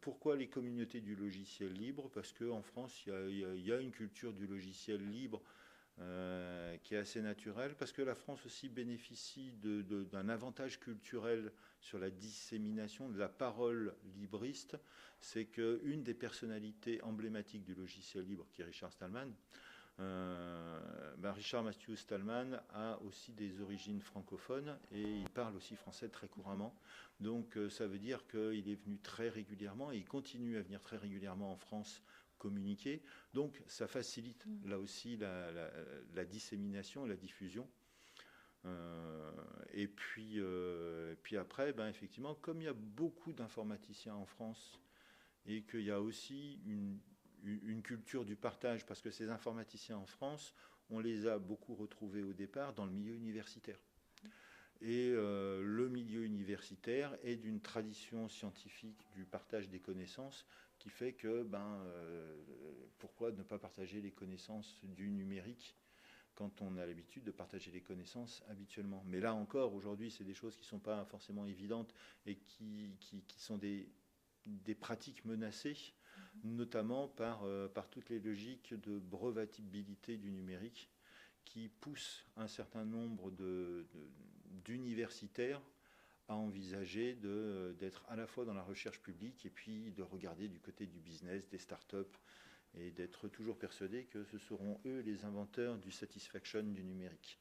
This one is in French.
Pourquoi les communautés du logiciel libre? Parce qu'en France, il y a une culture du logiciel libre qui est assez naturelle, parce que la France aussi bénéficie d'un avantage culturel sur la dissémination de la parole libriste. C'est qu'une des personnalités emblématiques du logiciel libre, qui est Richard Stallman, Richard Matthew Stallman a aussi des origines francophones et il parle aussi français très couramment. Donc ça veut dire qu'il est venu très régulièrement et il continue à venir très régulièrement en France communiquer. Donc ça facilite là aussi la dissémination et la diffusion. Puis après, effectivement, comme il y a beaucoup d'informaticiens en France et qu'il y a aussi une culture du partage, parce que ces informaticiens en France, on les a beaucoup retrouvés au départ dans le milieu universitaire. Et le milieu universitaire est d'une tradition scientifique du partage des connaissances qui fait que pourquoi ne pas partager les connaissances du numérique quand on a l'habitude de partager les connaissances habituellement. Mais là encore, aujourd'hui, c'est des choses qui ne sont pas forcément évidentes et qui sont des pratiques menacées, notamment par toutes les logiques de brevetabilité du numérique qui poussent un certain nombre d'universitaires à envisager d'être à la fois dans la recherche publique et puis de regarder du côté du business, des startups, et d'être toujours persuadés que ce seront eux les inventeurs du satisfaction du numérique.